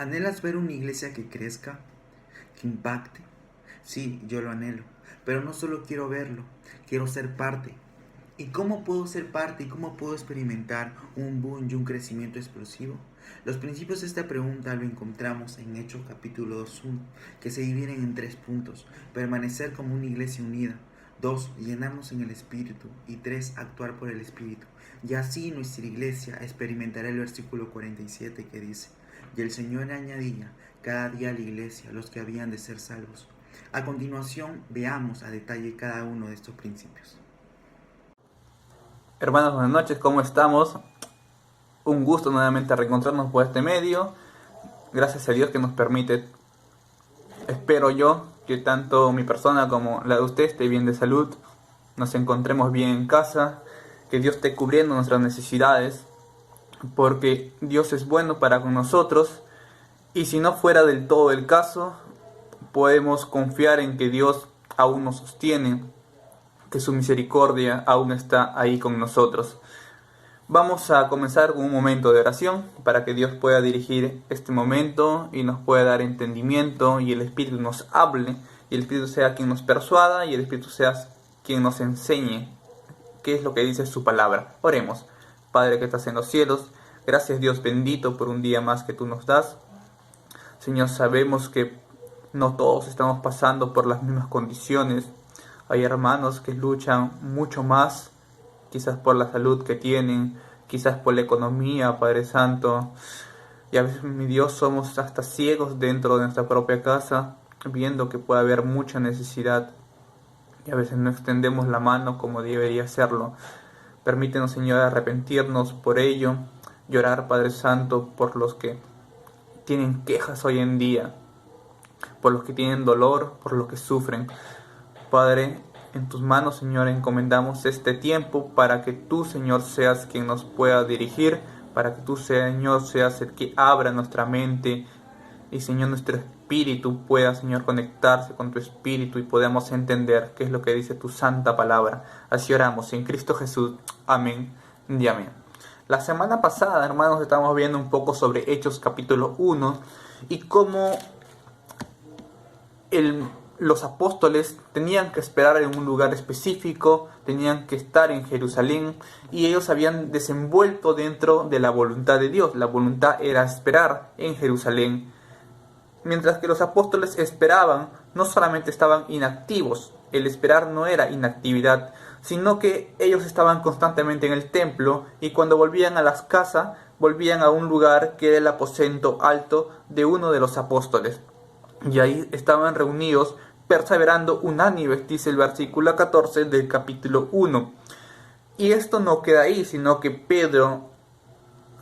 ¿Anhelas ver una iglesia que crezca, que impacte? Sí, yo lo anhelo, pero no solo quiero verlo, quiero ser parte. ¿Y cómo puedo ser parte y cómo puedo experimentar un boom y un crecimiento explosivo? Los principios de esta pregunta lo encontramos en Hechos capítulo 2:1, que se dividen en 3 puntos: permanecer como una iglesia unida; 2, llenarnos en el Espíritu; y 3, actuar por el Espíritu. Y así nuestra iglesia experimentará el versículo 47 que dice: y el Señor añadía cada día a la iglesia los que habían de ser salvos. A continuación, veamos a detalle cada uno de estos principios. Hermanos, buenas noches, ¿cómo estamos? Un gusto nuevamente reencontrarnos por este medio. Gracias a Dios que nos permite, espero yo, que tanto mi persona como la de usted esté bien de salud, nos encontremos bien en casa, que Dios esté cubriendo nuestras necesidades, porque Dios es bueno para con nosotros, y si no fuera del todo el caso, podemos confiar en que Dios aún nos sostiene, que su misericordia aún está ahí con nosotros. Vamos a comenzar con un momento de oración para que Dios pueda dirigir este momento y nos pueda dar entendimiento, y el Espíritu nos hable, y el Espíritu sea quien nos persuada, y el Espíritu sea quien nos enseñe qué es lo que dice su palabra. Oremos. Padre que estás en los cielos, gracias Dios bendito por un día más que tú nos das. Señor, sabemos que no todos estamos pasando por las mismas condiciones. Hay hermanos que luchan mucho más, quizás por la salud que tienen, quizás por la economía, Padre Santo. Y a veces, mi Dios, somos hasta ciegos dentro de nuestra propia casa, viendo que puede haber mucha necesidad. Y a veces no extendemos la mano como debería hacerlo. Permítenos, Señor, arrepentirnos por ello, llorar, Padre Santo, por los que tienen quejas hoy en día, por los que tienen dolor, por los que sufren. Padre, en tus manos, Señor, encomendamos este tiempo para que tú, Señor, seas quien nos pueda dirigir, para que tú, Señor, seas el que abra nuestra mente y, Señor, nuestro espíritu pueda, Señor, conectarse con tu espíritu y podamos entender qué es lo que dice tu santa palabra. Así oramos en Cristo Jesús. Amén y amén. La semana pasada, hermanos, estábamos viendo un poco sobre Hechos capítulo 1 y cómo los apóstoles tenían que esperar en un lugar específico, tenían que estar en Jerusalén, y ellos habían desenvuelto dentro de la voluntad de Dios. La voluntad era esperar en Jerusalén. Mientras que los apóstoles esperaban, no solamente estaban inactivos, el esperar no era inactividad, sino que ellos estaban constantemente en el templo, y cuando volvían a las casas, volvían a un lugar que era el aposento alto de uno de los apóstoles. Y ahí estaban reunidos, perseverando unánimes, dice el versículo 14 del capítulo 1. Y esto no queda ahí, sino que Pedro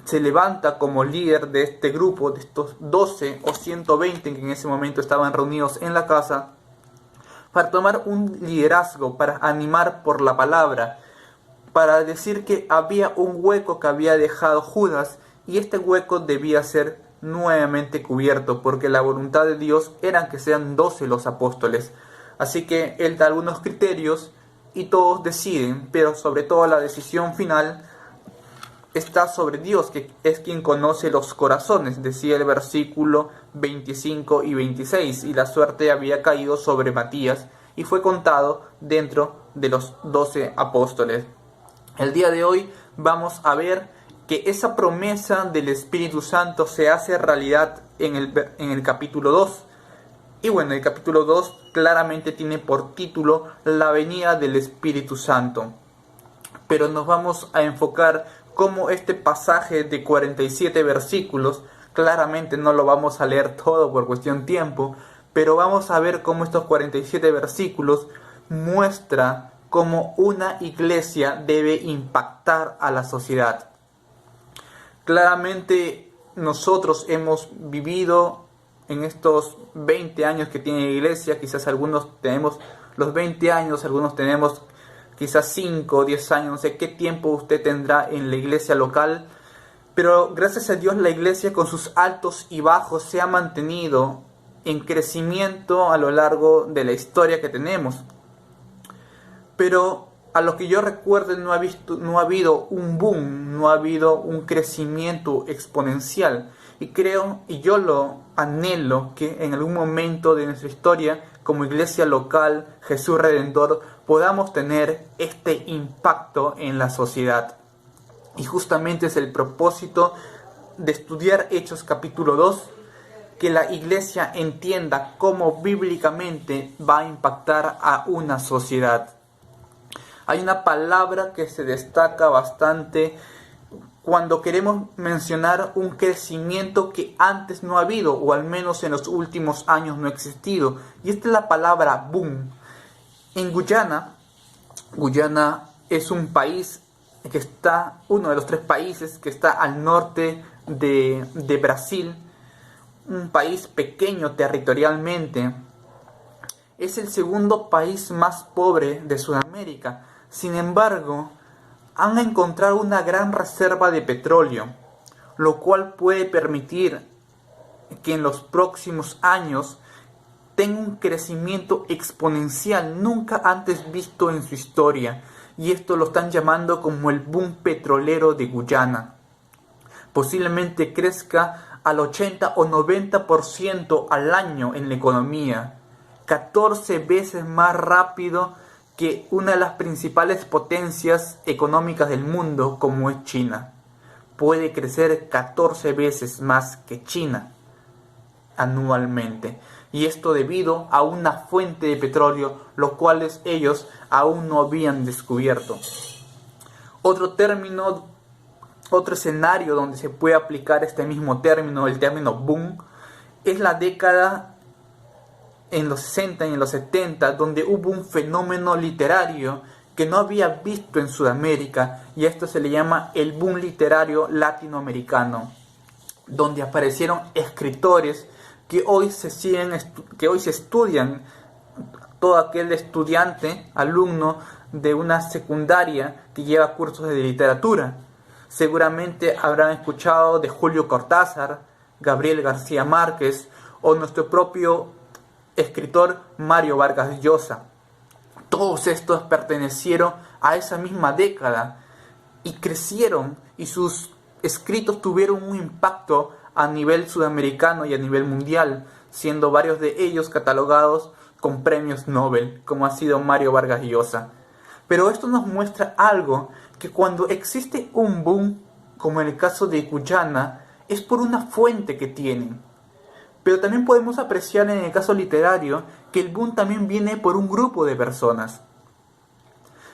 se levanta como líder de este grupo, de estos 12 o 120 que en ese momento estaban reunidos en la casa, para tomar un liderazgo, para animar por la palabra, para decir que había un hueco que había dejado Judas, y este hueco debía ser nuevamente cubierto, porque la voluntad de Dios era que sean 12 los apóstoles. Así que él da algunos criterios y todos deciden, pero sobre todo la decisión final está sobre Dios, que es quien conoce los corazones, decía el versículo 25 y 26, y la suerte había caído sobre Matías y fue contado dentro de los 12 apóstoles. El día de hoy vamos a ver que esa promesa del Espíritu Santo se hace realidad en el capítulo 2. Y bueno, el capítulo 2 claramente tiene por título la venida del Espíritu Santo. Pero nos vamos a enfocar cómo este pasaje de 47 versículos, claramente no lo vamos a leer todo por cuestión de tiempo, pero vamos a ver cómo estos 47 versículos muestra cómo una iglesia debe impactar a la sociedad. Claramente nosotros hemos vivido en estos 20 años que tiene la iglesia, quizás algunos tenemos los 20 años, algunos tenemos quizás 5 o 10 años, no sé qué tiempo usted tendrá en la iglesia local, pero gracias a Dios la iglesia con sus altos y bajos se ha mantenido en crecimiento a lo largo de la historia que tenemos. Pero a lo que yo recuerde no ha habido un boom, no ha habido un crecimiento exponencial. Y creo, y yo lo anhelo, que en algún momento de nuestra historia, como iglesia local, Jesús Redentor, podamos tener este impacto en la sociedad. Y justamente es el propósito de estudiar Hechos capítulo 2, que la iglesia entienda cómo bíblicamente va a impactar a una sociedad. Hay una palabra que se destaca bastante cuando queremos mencionar un crecimiento que antes no ha habido, o al menos en los últimos años no ha existido. Y esta es la palabra boom. En Guyana es un país que está, uno de los 3 países que está al norte de Brasil, un país pequeño territorialmente. Es el segundo país más pobre de Sudamérica. Sin embargo, han encontrado una gran reserva de petróleo, lo cual puede permitir que en los próximos años tenga un crecimiento exponencial nunca antes visto en su historia, y esto lo están llamando como el boom petrolero de Guyana. Posiblemente crezca al 80 o 90% al año en la economía, 14 veces más rápido que una de las principales potencias económicas del mundo, como es China. Puede crecer 14 veces más que China anualmente. Y esto debido a una fuente de petróleo, lo cual ellos aún no habían descubierto. Otro escenario donde se puede aplicar este mismo término, el término boom, es la década en los 60 y en los 70, donde hubo un fenómeno literario que no había visto en Sudamérica, y esto se le llama el boom literario latinoamericano, donde aparecieron escritores que hoy se estudian. Todo aquel estudiante, alumno de una secundaria que lleva cursos de literatura, seguramente habrán escuchado de Julio Cortázar, Gabriel García Márquez o nuestro propio escritor Mario Vargas Llosa. Todos estos pertenecieron a esa misma década y crecieron, y sus escritos tuvieron un impacto a nivel sudamericano y a nivel mundial, siendo varios de ellos catalogados con premios Nobel, como ha sido Mario Vargas Llosa. Pero esto nos muestra algo, que cuando existe un boom, como en el caso de Guyana, es por una fuente que tienen. Pero también podemos apreciar en el caso literario que el boom también viene por un grupo de personas.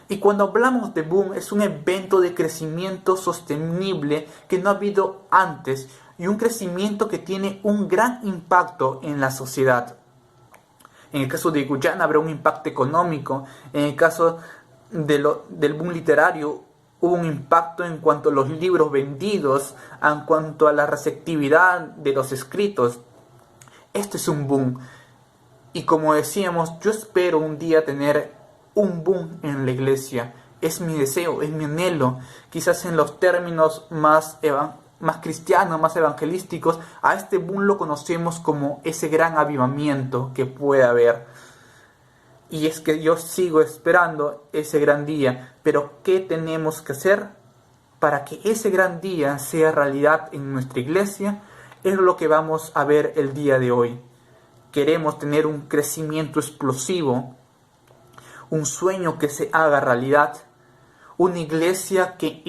Y cuando hablamos de boom, es un evento de crecimiento sostenible que no ha habido antes, y un crecimiento que tiene un gran impacto en la sociedad. En el caso de Guyana habrá un impacto económico. En el caso del boom literario hubo un impacto en cuanto a los libros vendidos, en cuanto a la receptividad de los escritos. Este es un boom. Y como decíamos, yo espero un día tener un boom en la iglesia. Es mi deseo, es mi anhelo. Quizás en los términos más cristianos, más evangelísticos, a este boom lo conocemos como ese gran avivamiento que puede haber. Y es que yo sigo esperando ese gran día. Pero ¿qué tenemos que hacer para que ese gran día sea realidad en nuestra iglesia? Es lo que vamos a ver el día de hoy. Queremos tener un crecimiento explosivo, un sueño que se haga realidad, una iglesia que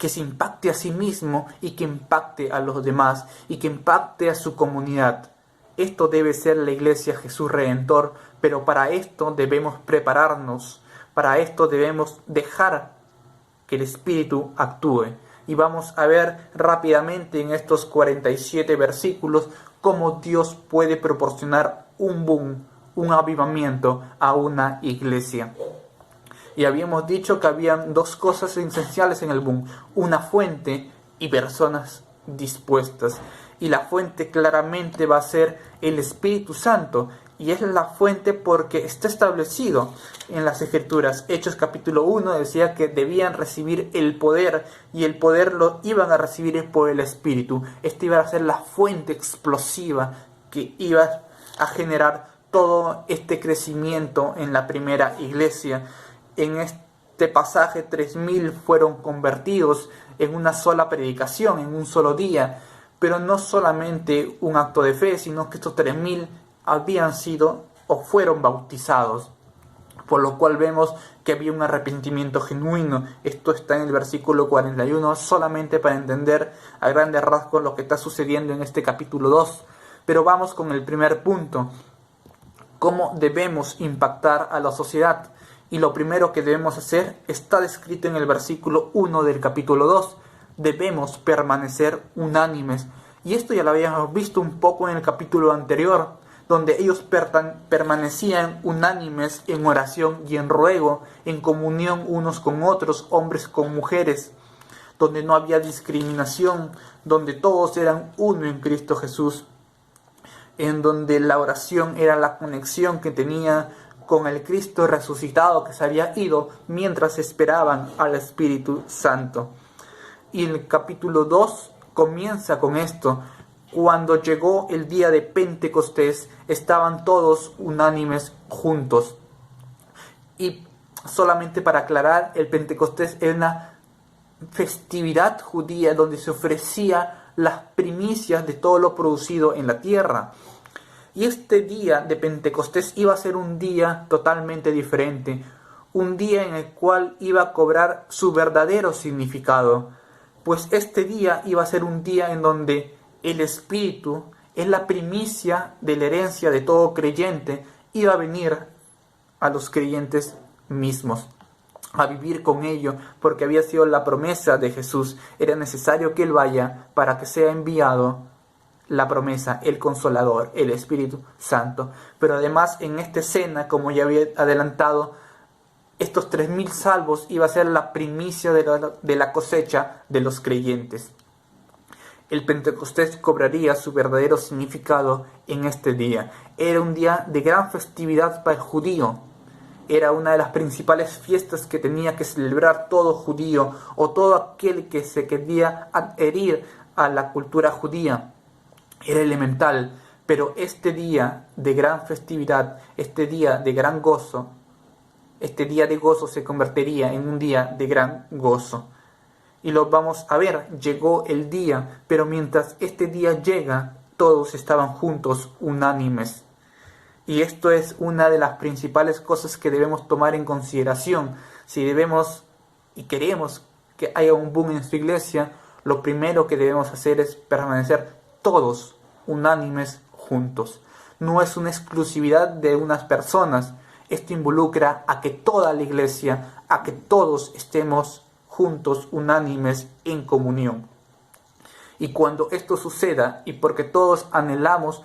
se impacte a sí mismo y que impacte a los demás y que impacte a su comunidad. Esto debe ser la iglesia Jesús Redentor, pero para esto debemos prepararnos, para esto debemos dejar que el Espíritu actúe. Y vamos a ver rápidamente en estos 47 versículos cómo Dios puede proporcionar un boom, un avivamiento a una iglesia. Y habíamos dicho que habían 2 cosas esenciales en el boom: una fuente y personas dispuestas. Y la fuente claramente va a ser el Espíritu Santo. Y es la fuente porque está establecido en las Escrituras. Hechos capítulo 1 decía que debían recibir el poder, y el poder lo iban a recibir por el Espíritu. Esta iba a ser la fuente explosiva que iba a generar todo este crecimiento en la primera iglesia. En este pasaje 3.000 fueron convertidos. en una sola predicación, en un solo día, pero no solamente un acto de fe, sino que estos 3.000 habían sido o fueron bautizados, por lo cual vemos que había un arrepentimiento genuino. Esto está en el versículo 41, solamente para entender a grandes rasgos lo que está sucediendo en este capítulo 2. Pero vamos con el primer punto: cómo debemos impactar a la sociedad. Y lo primero que debemos hacer está descrito en el versículo 1 del capítulo 2. Debemos permanecer unánimes. Y esto ya lo habíamos visto un poco en el capítulo anterior, donde ellos permanecían unánimes en oración y en ruego, en comunión unos con otros, hombres con mujeres, donde no había discriminación, donde todos eran uno en Cristo Jesús, en donde la oración era la conexión que tenía con el Cristo resucitado que se había ido mientras esperaban al Espíritu Santo. Y el capítulo 2 comienza con esto. Cuando llegó el día de Pentecostés, estaban todos unánimes juntos. Y solamente para aclarar, el Pentecostés era una festividad judía donde se ofrecía las primicias de todo lo producido en la tierra. Y este día de Pentecostés iba a ser un día totalmente diferente, un día en el cual iba a cobrar su verdadero significado, pues este día iba a ser un día en donde el Espíritu es la primicia de la herencia de todo creyente, iba a venir a los creyentes mismos, a vivir con ellos, porque había sido la promesa de Jesús. Era necesario que Él vaya para que sea enviado la promesa, el Consolador, el Espíritu Santo. Pero además en esta escena, como ya había adelantado, estos 3.000 salvos iba a ser la primicia de la cosecha de los creyentes. El Pentecostés cobraría su verdadero significado en este día. Era un día de gran festividad para el judío. Era una de las principales fiestas que tenía que celebrar todo judío o todo aquel que se quería adherir a la cultura judía. Era elemental, pero este día de gran festividad, este día de gran gozo, este día de gozo se convertiría en un día de gran gozo. Y lo vamos a ver, llegó el día, pero mientras este día llega, todos estaban juntos, unánimes. Y esto es una de las principales cosas que debemos tomar en consideración. Si debemos y queremos que haya un boom en su iglesia, lo primero que debemos hacer es permanecer todos unánimes juntos. No es una exclusividad de unas personas. Esto involucra a que toda la iglesia, a que todos estemos juntos, unánimes, en comunión. Y cuando esto suceda, y porque todos anhelamos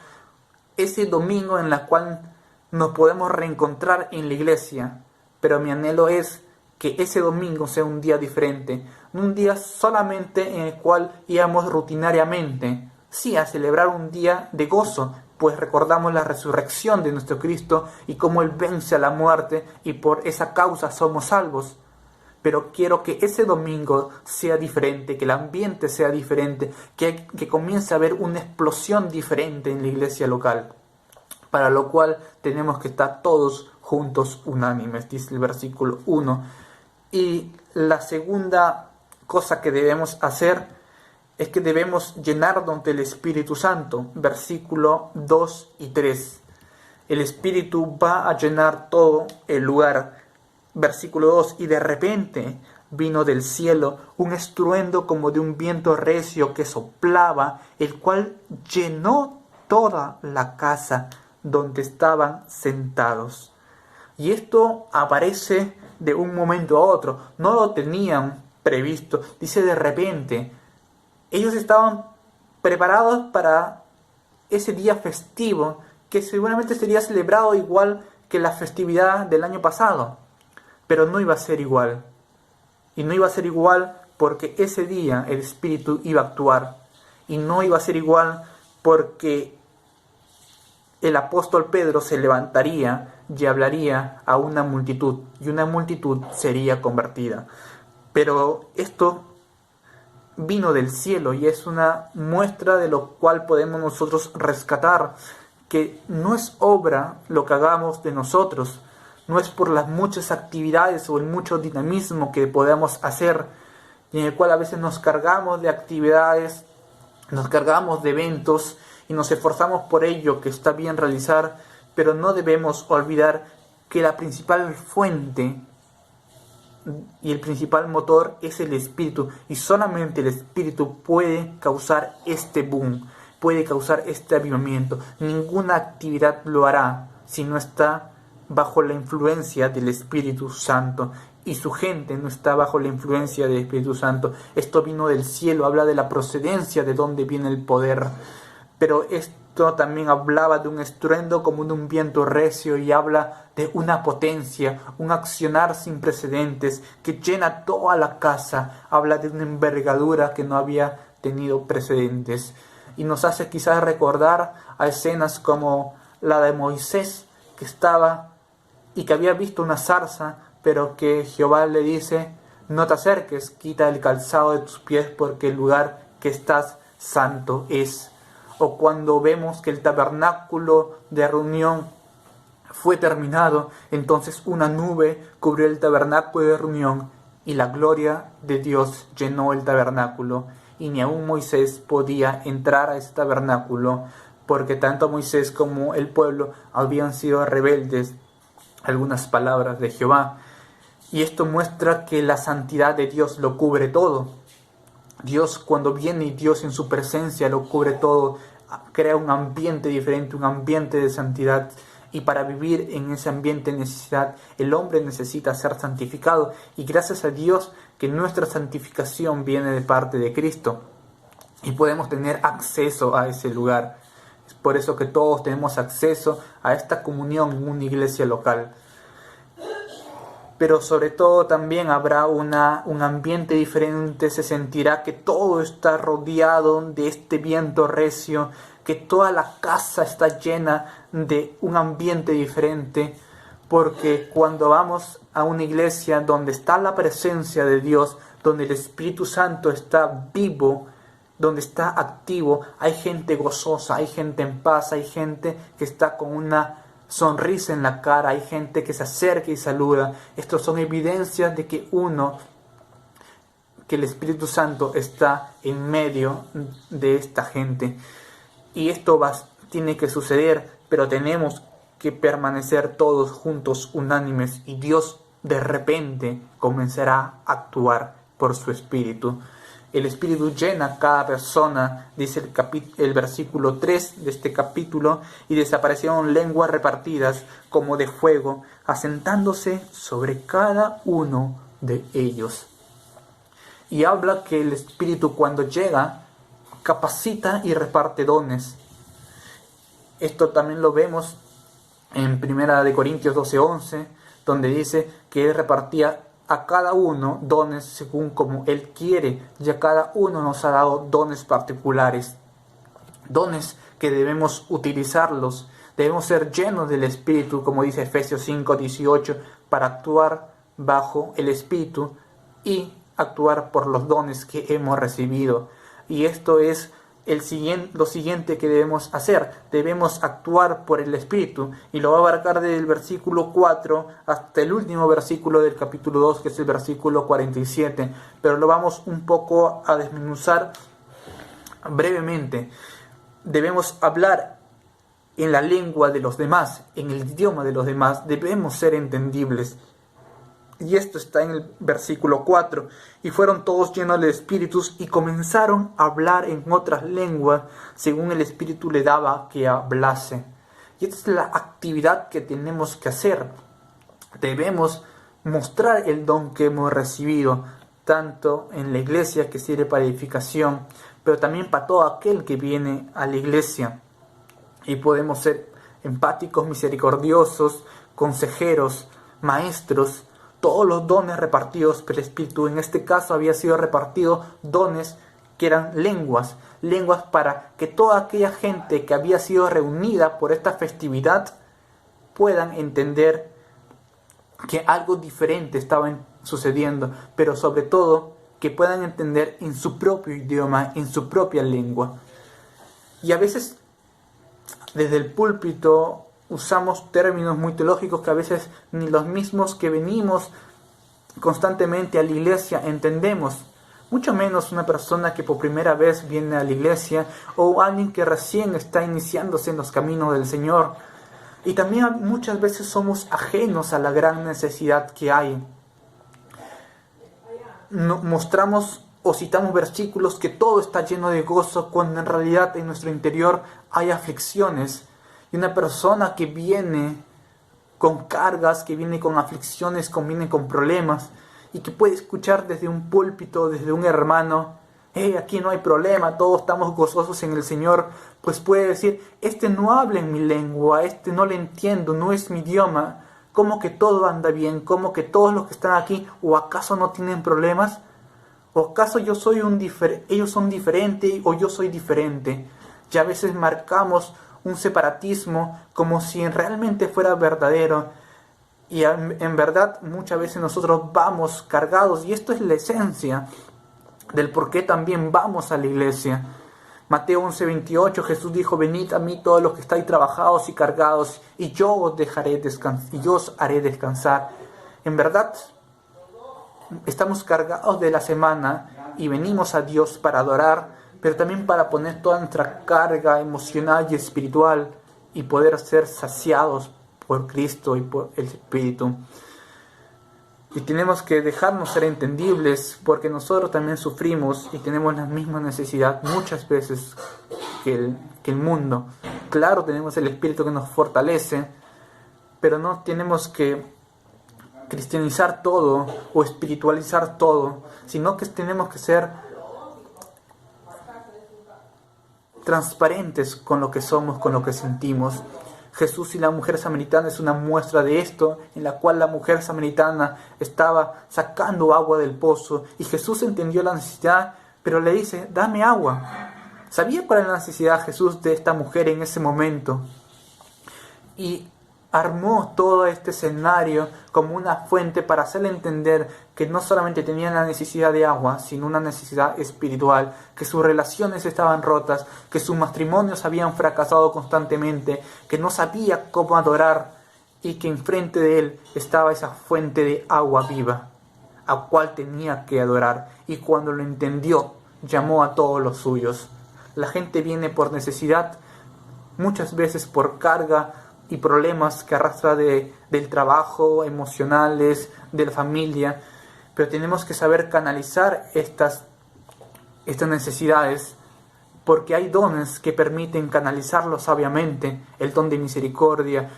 ese domingo en el cual nos podemos reencontrar en la iglesia, pero mi anhelo es que ese domingo sea un día diferente, no un día solamente en el cual íbamos rutinariamente, sí, a celebrar un día de gozo, pues recordamos la resurrección de nuestro Cristo y cómo Él vence a la muerte y por esa causa somos salvos. Pero quiero que ese domingo sea diferente, que el ambiente sea diferente, que comience a haber una explosión diferente en la iglesia local. Para lo cual tenemos que estar todos juntos unánimes, dice el versículo 1. Y la segunda cosa que debemos hacer es que debemos llenarnos del Espíritu Santo, versículo 2 y 3. El Espíritu va a llenar todo el lugar. Versículo 2, y de repente vino del cielo un estruendo como de un viento recio que soplaba, el cual llenó toda la casa donde estaban sentados. Y esto aparece de un momento a otro, no lo tenían previsto, dice de repente. Ellos estaban preparados para ese día festivo, que seguramente sería celebrado igual que la festividad del año pasado. Pero no iba a ser igual. Y no iba a ser igual porque ese día el Espíritu iba a actuar. Y no iba a ser igual porque el apóstol Pedro se levantaría y hablaría a una multitud. Y una multitud sería convertida. Pero esto vino del cielo y es una muestra de lo cual podemos nosotros rescatar. Que no es obra lo que hagamos de nosotros. No es por las muchas actividades o el mucho dinamismo que podamos hacer, y en el cual a veces nos cargamos de actividades, nos cargamos de eventos y nos esforzamos por ello, que está bien realizar, pero no debemos olvidar que la principal fuente y el principal motor es el espíritu, y solamente el espíritu puede causar este boom, puede causar este avivamiento. Ninguna actividad lo hará si no está bajo la influencia del Espíritu Santo, y su gente no está bajo la influencia del Espíritu Santo. Esto vino del cielo, habla de la procedencia de donde viene el poder, pero esto también hablaba de un estruendo como de un viento recio, y habla de una potencia, un accionar sin precedentes que llena toda la casa. Habla de una envergadura que no había tenido precedentes, y nos hace quizás recordar a escenas como la de Moisés, que estaba y que había visto una zarza, pero que Jehová le dice: no te acerques, quita el calzado de tus pies, porque el lugar que estás santo es. O cuando vemos que el tabernáculo de reunión fue terminado, entonces una nube cubrió el tabernáculo de reunión y la gloria de Dios llenó el tabernáculo, y ni aun Moisés podía entrar a ese tabernáculo, porque tanto Moisés como el pueblo habían sido rebeldes a algunas palabras de Jehová. Y esto muestra que la santidad de Dios lo cubre todo. Dios, cuando viene, y Dios en su presencia lo cubre todo, crea un ambiente diferente, un ambiente de santidad. Y para vivir en ese ambiente de necesidad, el hombre necesita ser santificado. Y gracias a Dios que nuestra santificación viene de parte de Cristo, y podemos tener acceso a ese lugar. Es por eso que todos tenemos acceso a esta comunión en una iglesia local. Pero sobre todo también habrá un ambiente diferente. Se sentirá que todo está rodeado de este viento recio, que toda la casa está llena de un ambiente diferente, porque cuando vamos a una iglesia donde está la presencia de Dios, donde el Espíritu Santo está vivo, donde está activo, hay gente gozosa, hay gente en paz, hay gente que está con una sonrisa en la cara, hay gente que se acerca y saluda. Estos son evidencias de que el Espíritu Santo está en medio de esta gente. Y esto tiene que suceder, pero tenemos que permanecer todos juntos, unánimes, y Dios de repente comenzará a actuar por su Espíritu. El Espíritu llena a cada persona, dice el versículo 3 de este capítulo: y desaparecieron lenguas repartidas como de fuego, asentándose sobre cada uno de ellos. Y habla que el Espíritu, cuando llega, capacita y reparte dones. Esto también lo vemos en 1 Corintios 12:11, donde dice que Él repartía a cada uno dones según como Él quiere, y a cada uno nos ha dado dones particulares, dones que debemos utilizarlos. Debemos ser llenos del Espíritu, como dice Efesios 5:18, para actuar bajo el Espíritu y actuar por los dones que hemos recibido. Y esto es lo siguiente que debemos hacer. Debemos actuar por el Espíritu, y lo va a abarcar desde el versículo 4 hasta el último versículo del capítulo 2, que es el versículo 47, pero lo vamos un poco a desmenuzar brevemente. Debemos hablar en la lengua de los demás, en el idioma de los demás. Debemos ser entendibles. Y esto está en el versículo 4. Y fueron todos llenos de espíritus y comenzaron a hablar en otras lenguas, según el Espíritu le daba que hablase. Y esta es la actividad que tenemos que hacer. Debemos mostrar el don que hemos recibido, tanto en la iglesia, que sirve para edificación, pero también para todo aquel que viene a la iglesia. Y podemos ser empáticos, misericordiosos, consejeros, maestros, todos los dones repartidos por el Espíritu. En este caso había sido repartido dones que eran lenguas para que toda aquella gente que había sido reunida por esta festividad puedan entender que algo diferente estaba sucediendo, pero sobre todo que puedan entender en su propio idioma, en su propia lengua. Y a veces desde el púlpito usamos términos muy teológicos que a veces ni los mismos que venimos constantemente a la iglesia entendemos. mucho menos una persona que por primera vez viene a la iglesia o alguien que recién está iniciándose en los caminos del Señor. Y también muchas veces somos ajenos a la gran necesidad que hay. Mostramos o citamos versículos que todo está lleno de gozo, cuando en realidad en nuestro interior hay aflicciones. Y una persona que viene con cargas, que viene con aflicciones, que viene con problemas, y que puede escuchar desde un púlpito, desde un hermano, aquí no hay problema, todos estamos gozosos en el Señor, pues puede decir, este no habla en mi lengua, este no le entiendo, no es mi idioma, ¿cómo que todo anda bien? ¿Cómo que todos los que están aquí, o acaso no tienen problemas? ¿O acaso ellos son diferentes o yo soy diferente? Y a veces marcamos un separatismo como si realmente fuera verdadero. Y en verdad muchas veces nosotros vamos cargados, y esto es la esencia del por qué también vamos a la iglesia. Mateo 11:28, Jesús dijo, venid a mí todos los que estáis trabajados y cargados, y yo os haré descansar. En verdad, estamos cargados de la semana y venimos a Dios para adorar, pero también para poner toda nuestra carga emocional y espiritual y poder ser saciados por Cristo y por el Espíritu. Y tenemos que dejarnos ser entendibles, porque nosotros también sufrimos y tenemos la misma necesidad muchas veces que el mundo. Claro, tenemos el Espíritu que nos fortalece, pero no tenemos que cristianizar todo o espiritualizar todo, sino que tenemos que ser transparentes con lo que somos, con lo que sentimos. Jesús y la mujer samaritana es una muestra de esto, en la cual la mujer samaritana estaba sacando agua del pozo y Jesús entendió la necesidad, pero le dice, dame agua. ¿Sabía cuál era la necesidad Jesús de esta mujer en ese momento? Y armó todo este escenario como una fuente para hacerle entender que no solamente tenía la necesidad de agua, sino una necesidad espiritual, que sus relaciones estaban rotas, que sus matrimonios habían fracasado constantemente, que no sabía cómo adorar, y que enfrente de él estaba esa fuente de agua viva, a cual tenía que adorar. Y cuando lo entendió, llamó a todos los suyos. La gente viene por necesidad, muchas veces por carga y problemas que arrastra del trabajo, emocionales, de la familia, pero tenemos que saber canalizar estas necesidades, porque hay dones que permiten canalizarlo sabiamente: el don de misericordia,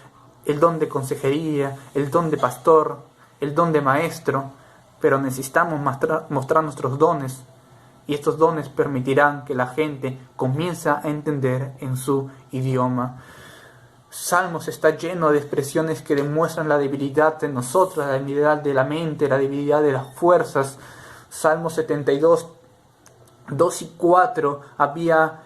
el don de consejería, el don de pastor, el don de maestro. Pero necesitamos mostrar nuestros dones, y estos dones permitirán que la gente comience a entender en su idioma. Salmos está lleno de expresiones que demuestran la debilidad de nosotros, la debilidad de la mente, la debilidad de las fuerzas. Salmo 72, 2 y 4, había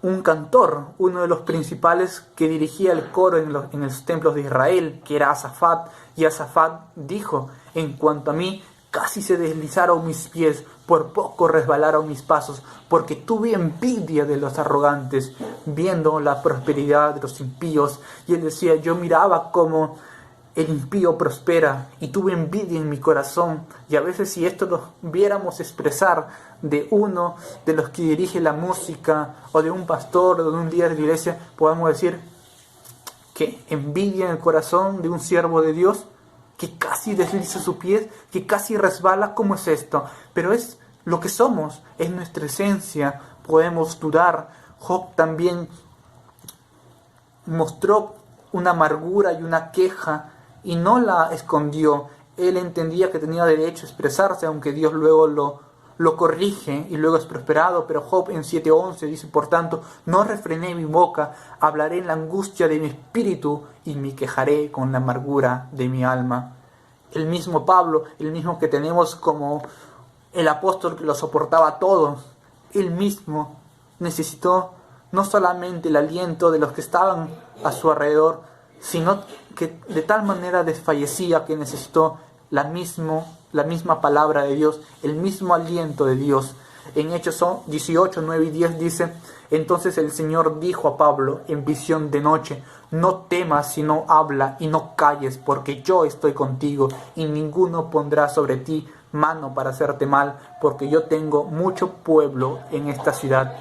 un cantor, uno de los principales que dirigía el coro en los templos de Israel, que era Asafat, y Asafat dijo, en cuanto a mí, casi se deslizaron mis pies, por poco resbalaron mis pasos, porque tuve envidia de los arrogantes, viendo la prosperidad de los impíos. Y él decía, yo miraba cómo el impío prospera, y tuve envidia en mi corazón. Y a veces, si esto lo viéramos expresar de uno de los que dirige la música, o de un pastor, o de un líder de iglesia, podemos decir que envidia en el corazón de un siervo de Dios, que casi desliza su pie, que casi resbala. ¿Cómo es esto? Pero es lo que somos, es nuestra esencia. Podemos dudar. Job también mostró una amargura y una queja, y no la escondió. Él entendía que tenía derecho a expresarse, aunque Dios luego lo corrige y luego es prosperado. Pero Job en 7:11 dice, por tanto, no refrené mi boca, hablaré en la angustia de mi espíritu y me quejaré con la amargura de mi alma. El mismo Pablo, el mismo que tenemos como el apóstol que lo soportaba todo, él mismo necesitó no solamente el aliento de los que estaban a su alrededor, sino que de tal manera desfallecía que necesitó la misma palabra de Dios, el mismo aliento de Dios. En Hechos 18, 9 y 10 dice: entonces el Señor dijo a Pablo en visión de noche: no temas, sino habla y no calles, porque yo estoy contigo, y ninguno pondrá sobre ti mano para hacerte mal, porque yo tengo mucho pueblo en esta ciudad.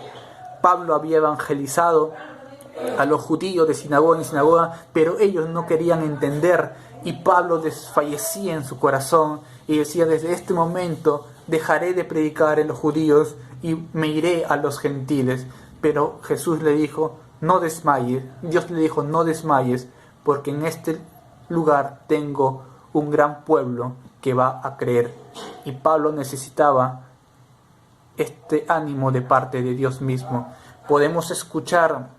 Pablo había evangelizado a los judíos de sinagoga en sinagoga, pero ellos no querían entender, y Pablo desfallecía en su corazón y decía: desde este momento dejaré de predicar en los judíos y me iré a los gentiles. Pero Jesús le dijo: no desmayes. Dios le dijo: no desmayes, porque en este lugar tengo un gran pueblo que va a creer. Y Pablo necesitaba este ánimo de parte de Dios mismo. Podemos escuchar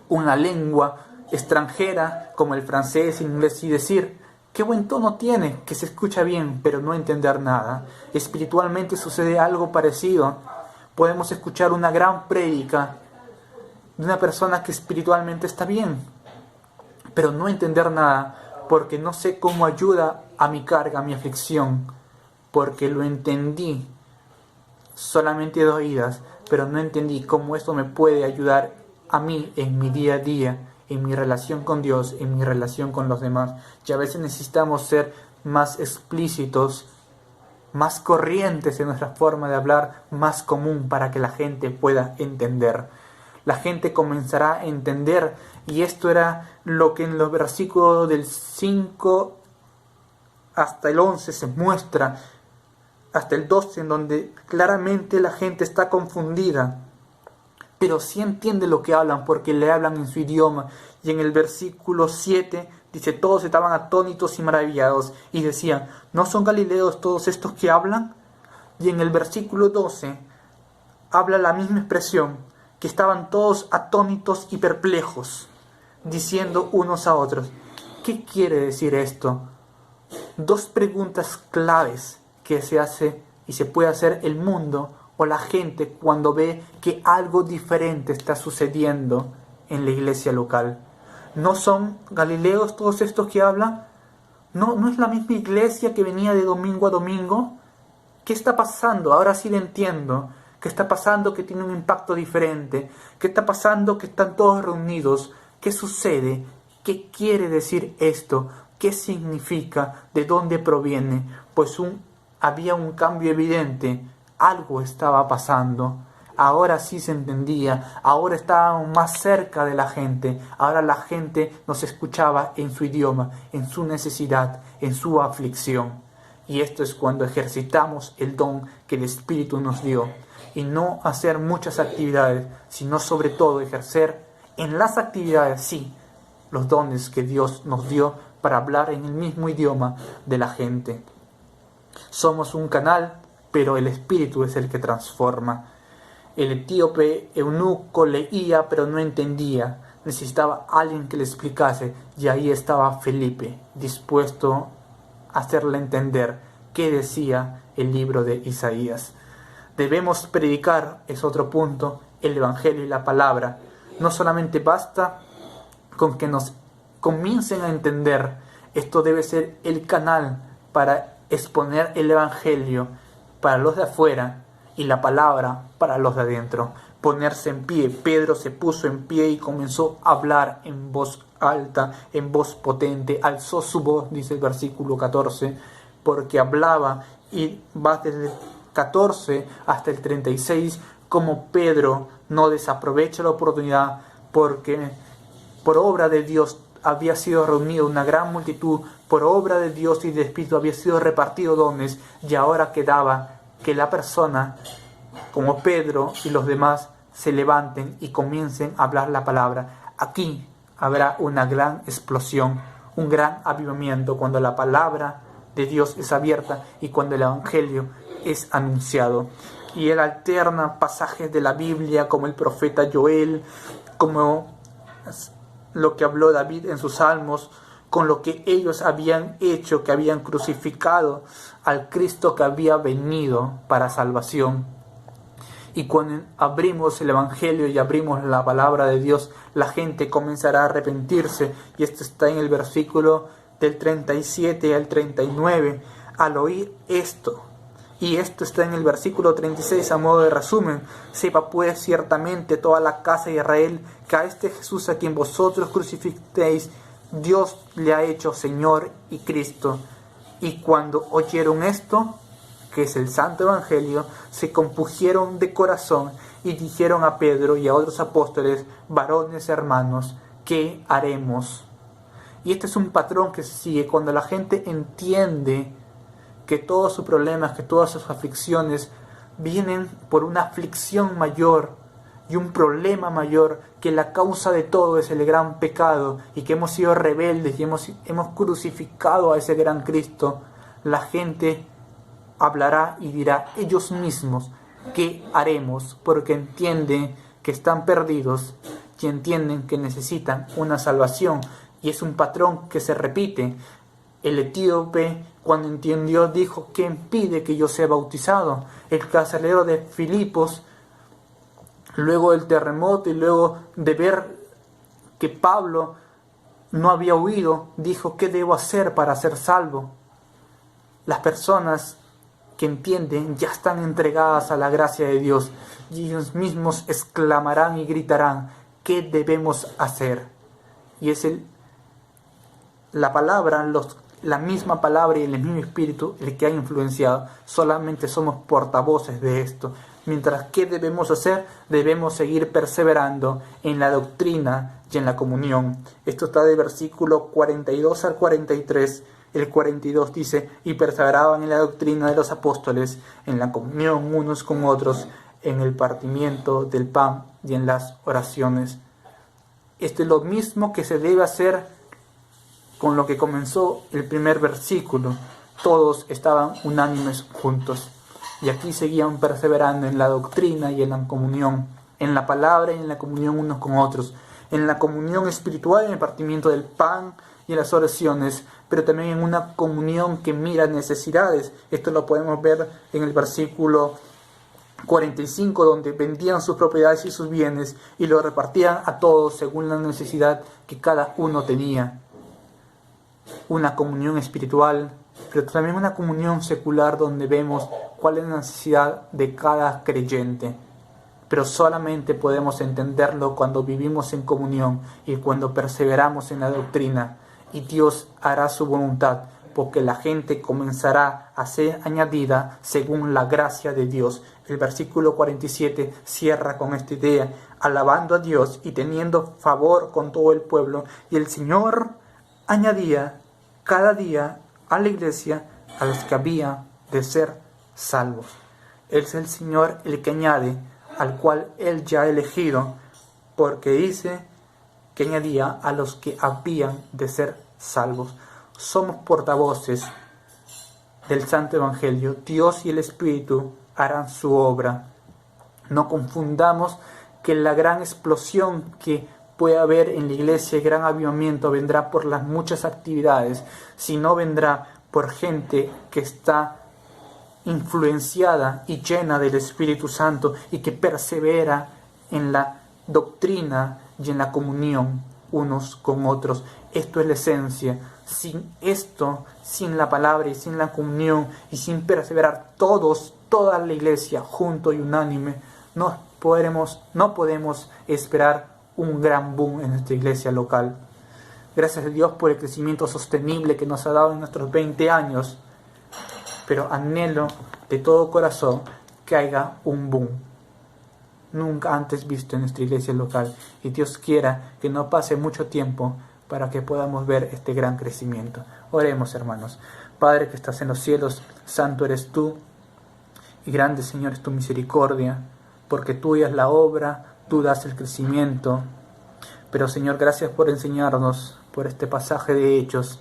una lengua extranjera como el francés, inglés, y decir: qué buen tono tiene, que se escucha bien, pero no entender nada. Espiritualmente sucede algo parecido. Podemos escuchar una gran prédica de una persona que espiritualmente está bien, pero no entender nada, porque no sé cómo ayuda a mi carga, a mi aflicción, porque lo entendí solamente de oídas, pero no entendí cómo esto me puede ayudar a mí en mi día a día, en mi relación con Dios, en mi relación con los demás. Y a veces necesitamos ser más explícitos, más corrientes en nuestra forma de hablar, más común, para que la gente pueda entender. La gente comenzará a entender, y esto era lo que en los versículos del 5 hasta el 11 se muestra, hasta el 12, en donde claramente la gente está confundida, pero sí entiende lo que hablan, porque le hablan en su idioma. Y en el versículo 7 dice: todos estaban atónitos y maravillados, y decían: ¿no son galileos todos estos que hablan? Y en el versículo 12 habla la misma expresión, que estaban todos atónitos y perplejos, diciendo unos a otros: ¿qué quiere decir esto? Dos preguntas claves que se hace y se puede hacer el mundo o la gente cuando ve que algo diferente está sucediendo en la iglesia local. ¿No son galileos todos estos que hablan? ¿No es la misma iglesia que venía de domingo a domingo? ¿Qué está pasando? Ahora sí lo entiendo. ¿Qué está pasando que tiene un impacto diferente? ¿Qué está pasando que están todos reunidos? ¿Qué sucede? ¿Qué quiere decir esto? ¿Qué significa? ¿De dónde proviene? Pues había un cambio evidente. Algo estaba pasando. Ahora sí se entendía. Ahora estábamos más cerca de la gente. Ahora la gente nos escuchaba en su idioma, en su necesidad, en su aflicción. Y esto es cuando ejercitamos el don que el Espíritu nos dio. Y no hacer muchas actividades, sino sobre todo ejercer en las actividades, sí, los dones que Dios nos dio para hablar en el mismo idioma de la gente. Somos un canal, pero el Espíritu es el que transforma. El etíope eunuco leía, pero no entendía. Necesitaba alguien que le explicase, y ahí estaba Felipe, dispuesto a hacerle entender qué decía el libro de Isaías. Debemos predicar, es otro punto, el Evangelio y la palabra. No solamente basta con que nos comiencen a entender. Esto debe ser el canal para exponer el Evangelio para los de afuera y la palabra para los de adentro. Ponerse en pie. Pedro se puso en pie y comenzó a hablar en voz alta, en voz potente. Alzó su voz, dice el versículo 14, porque hablaba, y va desde el 14 hasta el 36, como Pedro no desaprovecha la oportunidad, porque por obra de Dios había sido reunido una gran multitud, por obra de Dios y de Espíritu había sido repartido dones, y ahora quedaba que la persona, como Pedro y los demás, se levanten y comiencen a hablar la palabra. Aquí habrá una gran explosión, un gran avivamiento cuando la palabra de Dios es abierta y cuando el Evangelio es anunciado. Y él alterna pasajes de la Biblia como el profeta Joel, como lo que habló David en sus salmos, con lo que ellos habían hecho, que habían crucificado al Cristo que había venido para salvación. Y cuando abrimos el Evangelio y abrimos la palabra de Dios, la gente comenzará a arrepentirse. Y esto está en el versículo del 37 al 39. Al oír esto Y esto está en el versículo 36 a modo de resumen. Sepa pues ciertamente toda la casa de Israel que a este Jesús a quien vosotros crucificasteis, Dios le ha hecho Señor y Cristo. Y cuando oyeron esto, que es el Santo Evangelio, se compungieron de corazón y dijeron a Pedro y a otros apóstoles: varones hermanos, ¿qué haremos? Y este es un patrón que se sigue cuando la gente entiende que todos sus problemas, que todas sus aflicciones vienen por una aflicción mayor y un problema mayor, que la causa de todo es el gran pecado y que hemos sido rebeldes y hemos crucificado a ese gran Cristo. La gente hablará y dirá ellos mismos: ¿qué haremos? Porque entienden que están perdidos y entienden que necesitan una salvación. Y es un patrón que se repite. El etíope, cuando entendió, dijo: ¿qué impide que yo sea bautizado? El carcelero de Filipos, luego del terremoto y luego de ver que Pablo no había huido, dijo: ¿qué debo hacer para ser salvo? Las personas que entienden ya están entregadas a la gracia de Dios y ellos mismos exclamarán y gritarán: ¿qué debemos hacer? Y es la palabra, la misma palabra y el mismo espíritu el que ha influenciado. Solamente somos portavoces de esto. Mientras, ¿qué debemos hacer? Debemos seguir perseverando en la doctrina y en la comunión. Esto está del versículo 42 al 43. El 42 dice: y perseveraban en la doctrina de los apóstoles, en la comunión unos con otros, en el partimiento del pan y en las oraciones. Esto es lo mismo que se debe hacer con lo que comenzó el primer versículo. Todos estaban unánimes juntos. Y aquí seguían perseverando en la doctrina y en la comunión, en la palabra y en la comunión unos con otros, en la comunión espiritual, en el partimiento del pan y en las oraciones, pero también en una comunión que mira necesidades. Esto lo podemos ver en el versículo 45, donde vendían sus propiedades y sus bienes y lo repartían a todos según la necesidad que cada uno tenía. Una comunión espiritual, pero también una comunión secular donde vemos cuál es la necesidad de cada creyente. Pero solamente podemos entenderlo cuando vivimos en comunión y cuando perseveramos en la doctrina. Y Dios hará su voluntad, porque la gente comenzará a ser añadida según la gracia de Dios. El versículo 47 cierra con esta idea: alabando a Dios y teniendo favor con todo el pueblo. Y el Señor añadía cada día a la iglesia a los que había de ser salvos. Es el Señor el que añade, al cual Él ya ha elegido, porque dice que añadía a los que habían de ser salvos. Somos portavoces del Santo Evangelio. Dios y el Espíritu harán su obra. No confundamos que la gran explosión que puede haber en la iglesia, el gran avivamiento, vendrá por las muchas actividades, sino vendrá por gente que está influenciada y llena del Espíritu Santo y que persevera en la doctrina y en la comunión unos con otros. Esto es la esencia. Sin esto, sin la palabra y sin la comunión y sin perseverar toda la iglesia junto y unánime, no podemos esperar un gran boom en nuestra iglesia local. Gracias a Dios por el crecimiento sostenible que nos ha dado en nuestros 20 años, pero anhelo de todo corazón que haya un boom nunca antes visto en nuestra iglesia local, y Dios quiera que no pase mucho tiempo para que podamos ver este gran crecimiento. Oremos, hermanos. Padre que estás en los cielos, santo eres tú, y grande, Señor, es tu misericordia, porque tuya es la obra, tú das el crecimiento. Pero, Señor, gracias por enseñarnos por este pasaje de Hechos,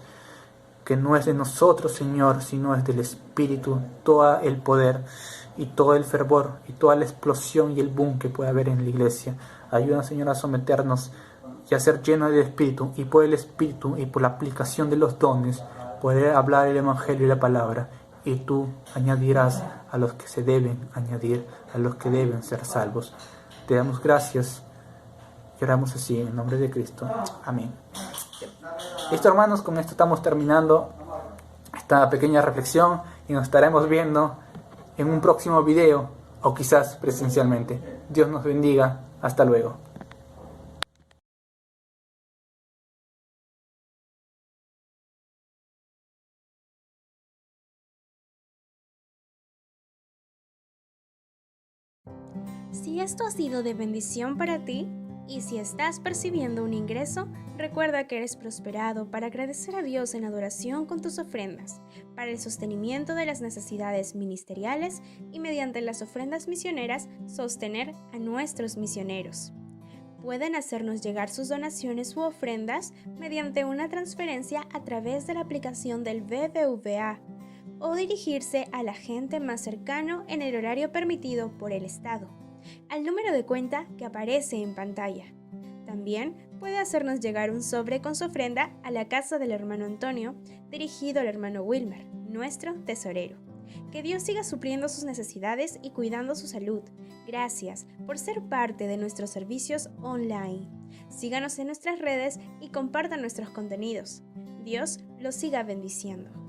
que no es de nosotros, Señor, sino es del Espíritu, todo el poder y todo el fervor y toda la explosión y el boom que puede haber en la iglesia. Ayúdanos, Señor, a someternos y a ser llenos del Espíritu, y por el Espíritu y por la aplicación de los dones poder hablar el Evangelio y la palabra, y tú añadirás a los que se deben añadir, a los que deben ser salvos. Te damos gracias y oramos así en nombre de Cristo. Amén. Listo, hermanos, con esto estamos terminando esta pequeña reflexión y nos estaremos viendo en un próximo video o quizás presencialmente. Dios nos bendiga. Hasta luego. Si esto ha sido de bendición para ti, y si estás percibiendo un ingreso, recuerda que eres prosperado para agradecer a Dios en adoración con tus ofrendas, para el sostenimiento de las necesidades ministeriales y mediante las ofrendas misioneras sostener a nuestros misioneros. Pueden hacernos llegar sus donaciones u ofrendas mediante una transferencia a través de la aplicación del BBVA o dirigirse al agente más cercano en el horario permitido por el Estado, al número de cuenta que aparece en pantalla. También puede hacernos llegar un sobre con su ofrenda a la casa del hermano Antonio, dirigido al hermano Wilmer, nuestro tesorero. Que Dios siga supliendo sus necesidades y cuidando su salud. Gracias por ser parte de nuestros servicios online. Síganos en nuestras redes y compartan nuestros contenidos. Dios los siga bendiciendo.